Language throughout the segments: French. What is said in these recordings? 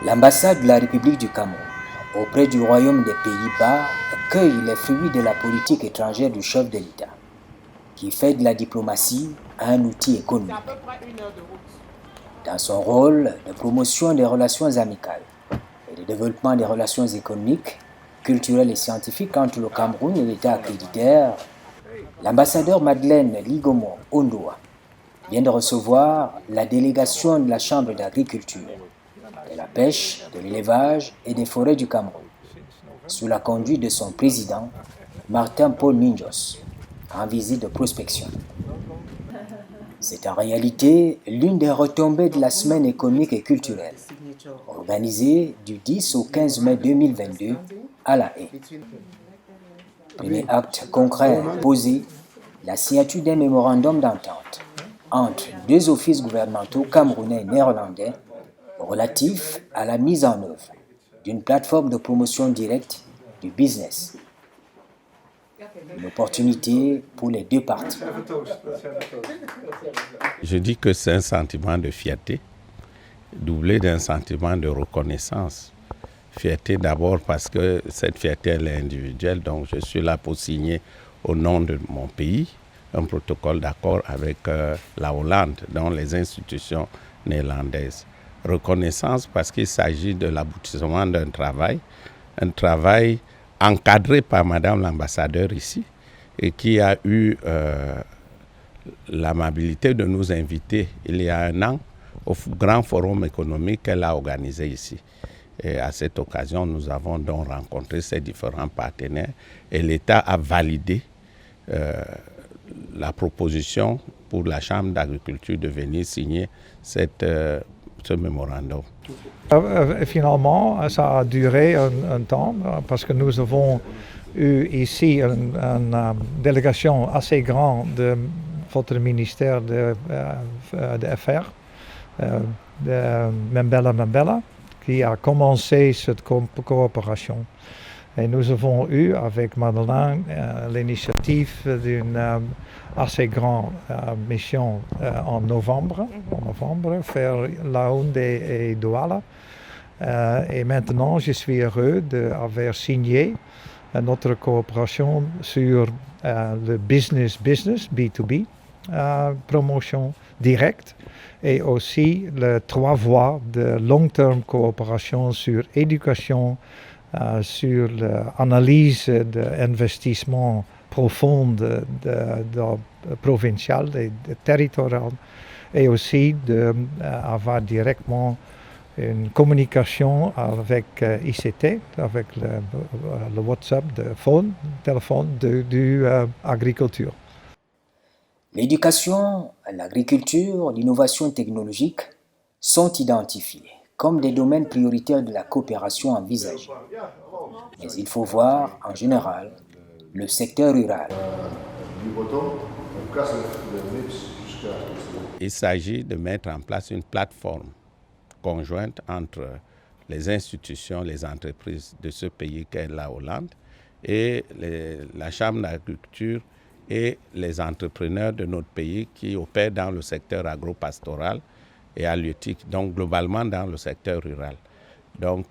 L'ambassade de la République du Cameroun auprès du Royaume des Pays-Bas accueille les fruits de la politique étrangère du chef de l'État, qui fait de la diplomatie un outil économique. Dans son rôle de promotion des relations amicales et de développement des relations économiques, culturelles et scientifiques entre le Cameroun et l'État accréditaire, l'ambassadeur Madeleine Ligomo Ondoa vient de recevoir la délégation de la Chambre d'agriculture, de la pêche, de l'élevage et des forêts du Cameroun, sous la conduite de son président, Martin Paul Minjos, en visite de prospection. C'est en réalité l'une des retombées de la semaine économique et culturelle, organisée du 10 au 15 mai 2022 à La Haye. Premier acte concret posé, la signature d'un mémorandum d'entente entre deux offices gouvernementaux camerounais et néerlandais relatifs à la mise en œuvre d'une plateforme de promotion directe du business. Une opportunité pour les deux parties. Je dis que c'est un sentiment de fierté, doublé d'un sentiment de reconnaissance. Fierté d'abord parce que cette fierté elle est individuelle, donc je suis là pour signer au nom de mon pays un protocole d'accord avec la Hollande, dans les institutions néerlandaises. Reconnaissance parce qu'il s'agit de l'aboutissement d'un travail, un travail encadré par Madame l'ambassadeur ici et qui a eu l'amabilité de nous inviter il y a un an au grand forum économique qu'elle a organisé ici. Et à cette occasion, nous avons donc rencontré ces différents partenaires et l'État a validé la proposition pour la Chambre d'agriculture de venir signer ce mémorandum. Finalement, ça a duré un temps parce que nous avons eu ici une délégation assez grande de votre ministère des Affaires, de Mbella, qui a commencé cette coopération. Et nous avons eu avec Madeleine l'initiative d'une assez grande mission en novembre, vers Yaoundé et Douala. Et maintenant, je suis heureux d'avoir signé notre coopération sur le business, B2B, promotion directe, et aussi les 3 voies de long-term coopération sur éducation, sur l'analyse d'investissement profond provincial et territorial, et aussi d'avoir directement une communication avec ICT, avec le WhatsApp, le téléphone de l'agriculture. L'éducation, l'agriculture, l'innovation technologique sont identifiés comme des domaines prioritaires de la coopération envisagée. Mais il faut voir, en général, le secteur rural. Il s'agit de mettre en place une plateforme conjointe entre les institutions, les entreprises de ce pays qu'est la Hollande et la Chambre d'agriculture et les entrepreneurs de notre pays qui opèrent dans le secteur agropastoral et halieutique, donc globalement dans le secteur rural. Donc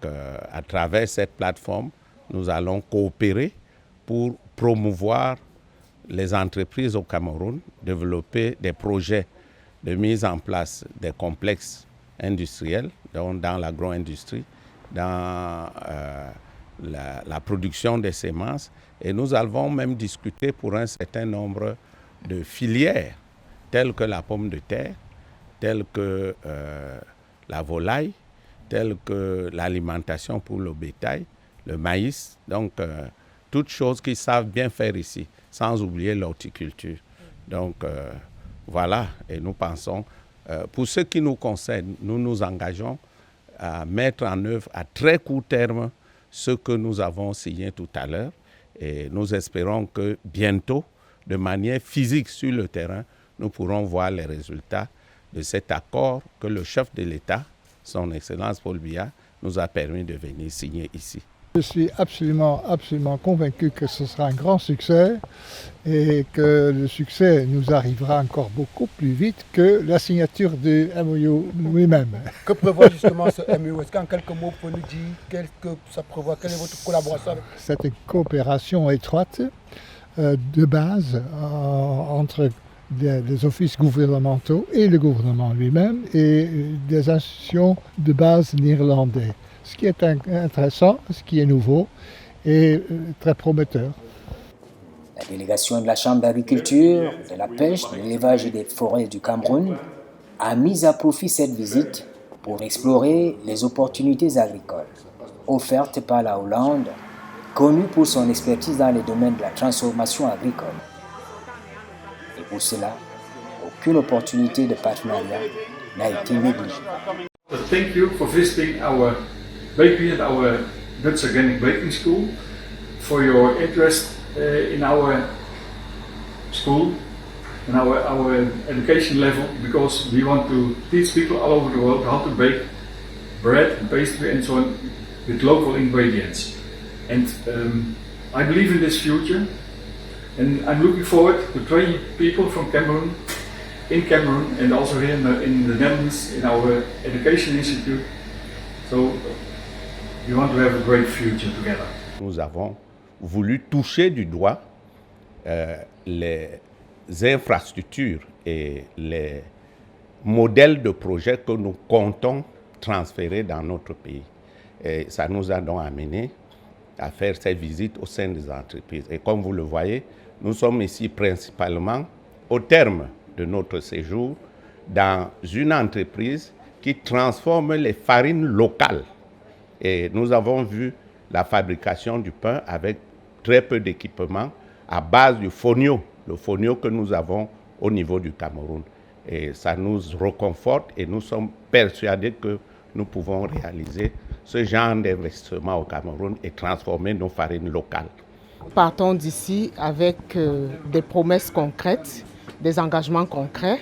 à travers cette plateforme, nous allons coopérer pour promouvoir les entreprises au Cameroun, développer des projets de mise en place des complexes industriels, donc dans l'agro-industrie, dans la production des semences. Et nous avons même discuté pour un certain nombre de filières, telles que la pomme de terre, telles que la volaille, telles que l'alimentation pour le bétail, le maïs, donc toutes choses qu'ils savent bien faire ici, sans oublier l'horticulture. Donc voilà, et nous pensons, pour ce qui nous concerne, nous nous engageons à mettre en œuvre à très court terme ce que nous avons signé tout à l'heure, et nous espérons que bientôt, de manière physique sur le terrain, nous pourrons voir les résultats de cet accord que le chef de l'État, son Excellence Paul Biya, nous a permis de venir signer ici. Je suis absolument convaincu que ce sera un grand succès et que le succès nous arrivera encore beaucoup plus vite que la signature du MOU lui-même. Que prévoit justement ce MOU? Est-ce qu'en quelques mots, vous pouvez nous dire qu'est-ce que ça prévoit? Quelle est votre collaboration? C'est une coopération étroite de base entre des offices gouvernementaux et le gouvernement lui-même et des institutions de base néerlandaises. Ce qui est intéressant, ce qui est nouveau et très prometteur. La délégation de la Chambre d'agriculture, de la pêche, de l'élevage et des forêts du Cameroun a mis à profit cette visite pour explorer les opportunités agricoles offertes par la Hollande, connue pour son expertise dans les domaines de la transformation agricole. Et pour cela, aucune opportunité de partenariat n'a été négligée. Thank you for visiting our bakery and our Dutch Organic Baking School, for your interest in our school and our education level, because we want to teach people all over the world how to bake bread, pastry and so on with local ingredients. And I believe in this future, and I'm looking forward to train people from Cameroon, in Cameroon and also here in the Netherlands in our education institute. So we want to have a great future together. Nous avons voulu toucher du doigt les infrastructures et les modèles de projets que nous comptons transférer dans notre pays. Et ça nous a donc amené à faire ces visites au sein des entreprises. Et comme vous le voyez, nous sommes ici principalement au terme de notre séjour dans une entreprise qui transforme les farines locales. Et nous avons vu la fabrication du pain avec très peu d'équipements à base du fonio, le fonio que nous avons au niveau du Cameroun. Et ça nous reconforte et nous sommes persuadés que nous pouvons réaliser ce genre d'investissement au Cameroun et transformer nos farines locales. Partons d'ici avec des promesses concrètes, des engagements concrets.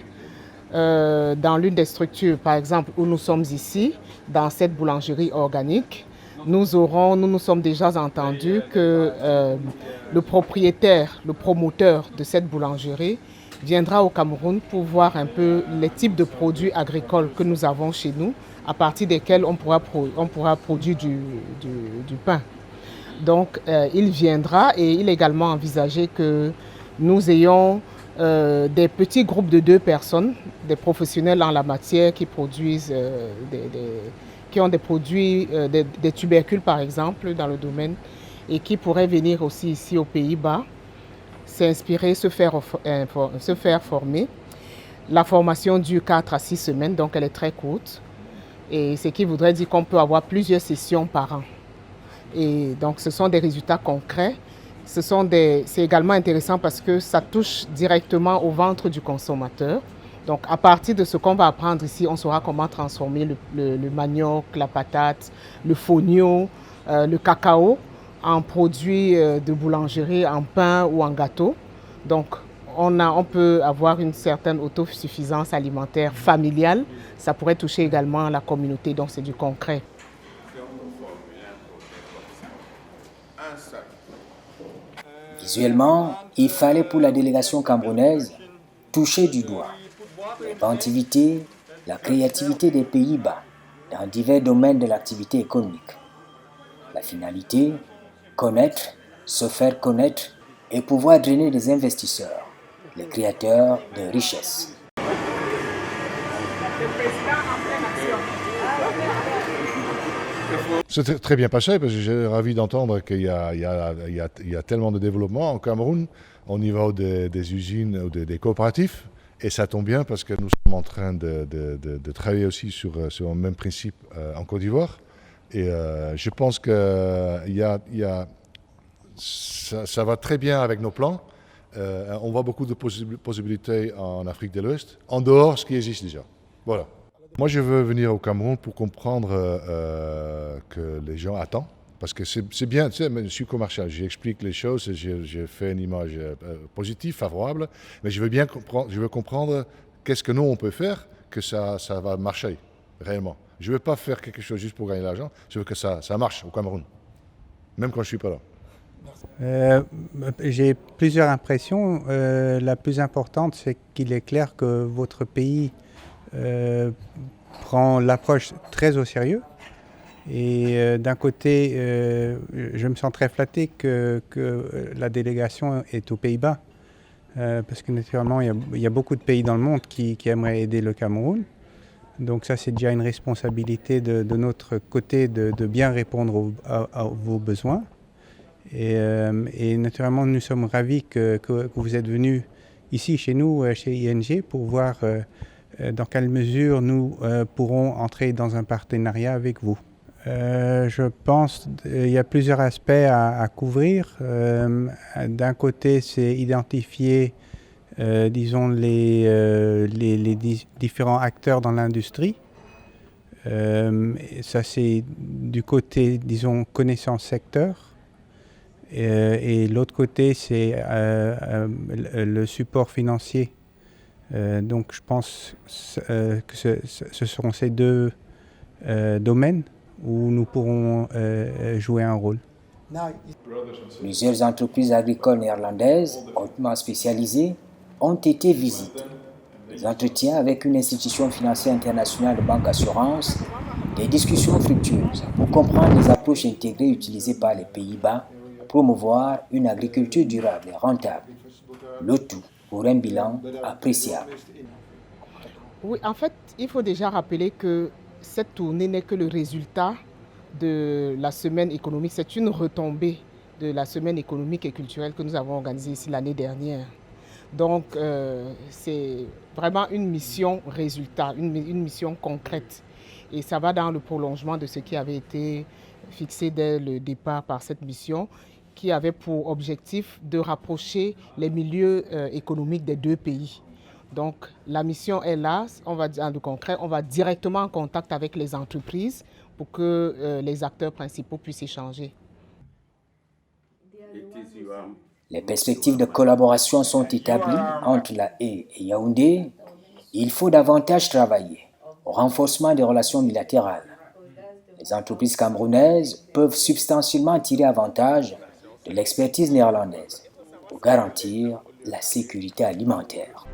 Dans l'une des structures, par exemple, où nous sommes ici, dans cette boulangerie organique, nous nous sommes déjà entendus que le propriétaire, le promoteur de cette boulangerie viendra au Cameroun pour voir un peu les types de produits agricoles que nous avons chez nous, à partir desquels on pourra produire du pain. Donc, il viendra et il est également envisagé que nous ayons des petits groupes de 2 personnes, des professionnels en la matière qui produisent qui ont des produits, des tubercules par exemple dans le domaine et qui pourraient venir aussi ici aux Pays-Bas, s'inspirer, se faire former. La formation dure 4 à 6 semaines, donc elle est très courte. Et ce qui voudrait dire qu'on peut avoir plusieurs sessions par an. Et donc ce sont des résultats concrets. C'est également intéressant parce que ça touche directement au ventre du consommateur. Donc à partir de ce qu'on va apprendre ici, on saura comment transformer le manioc, la patate, le fonio, le cacao en produits de boulangerie, en pain ou en gâteau. Donc on peut avoir une certaine autosuffisance alimentaire familiale. Ça pourrait toucher également la communauté, donc c'est du concret. Visuellement, il fallait pour la délégation camerounaise toucher du doigt l'inventivité, la créativité des Pays-Bas dans divers domaines de l'activité économique. La finalité, connaître, se faire connaître et pouvoir drainer des investisseurs, les créateurs de richesses. C'est très bien passé parce que j'ai ravi d'entendre qu'il y a tellement de développement au Cameroun au niveau des usines ou des coopératives. Et ça tombe bien parce que nous sommes en train de travailler aussi sur le même principe en Côte d'Ivoire. Et je pense que ça va très bien avec nos plans. On voit beaucoup de possibilités en Afrique de l'Ouest, en dehors de ce qui existe déjà. Voilà. Moi, je veux venir au Cameroun pour comprendre que les gens attendent. Parce que c'est bien, tu sais, je suis commercial, j'explique les choses, je fais une image positive, favorable, mais je veux comprendre qu'est-ce que nous, on peut faire, que ça va marcher, réellement. Je ne veux pas faire quelque chose juste pour gagner de l'argent, je veux que ça marche au Cameroun. même quand je ne suis pas là. J'ai plusieurs impressions. La plus importante, c'est qu'il est clair que votre pays prend l'approche très au sérieux. Et d'un côté, je me sens très flatté que la délégation est aux Pays-Bas. Parce que naturellement, il y a beaucoup de pays dans le monde qui aimeraient aider le Cameroun. Donc ça, c'est déjà une responsabilité de notre côté de bien répondre à vos besoins. Et naturellement, nous sommes ravis que vous êtes venus ici chez nous, chez ING, pour voir dans quelle mesure nous pourrons entrer dans un partenariat avec vous. Je pense qu'il y a plusieurs aspects à couvrir. D'un côté, c'est identifier, disons, les différents acteurs dans l'industrie. Ça, c'est du côté, disons, connaissance secteur. Et l'autre côté, c'est le support financier. Donc, je pense que ce seront ces deux domaines où nous pourrons jouer un rôle. Plusieurs entreprises agricoles néerlandaises, hautement spécialisées, ont été visitées. Des entretiens avec une institution financière internationale de banque assurance, des discussions fructueuses pour comprendre les approches intégrées utilisées par les Pays-Bas pour promouvoir une agriculture durable et rentable. Le tout pour un bilan appréciable. Oui, en fait, il faut déjà rappeler que cette tournée n'est que le résultat de la semaine économique. C'est une retombée de la semaine économique et culturelle que nous avons organisée ici l'année dernière. Donc, c'est vraiment une mission résultat, une mission concrète. Et ça va dans le prolongement de ce qui avait été fixé dès le départ par cette mission, qui avait pour objectif de rapprocher les milieux économiques des deux pays. Donc, la mission est là, on va dire en concret, on va directement en contact avec les entreprises pour que les acteurs principaux puissent échanger. Les perspectives de collaboration sont établies entre la Haye et Yaoundé. Il faut davantage travailler au renforcement des relations bilatérales. Les entreprises camerounaises peuvent substantiellement tirer avantage de l'expertise néerlandaise pour garantir la sécurité alimentaire.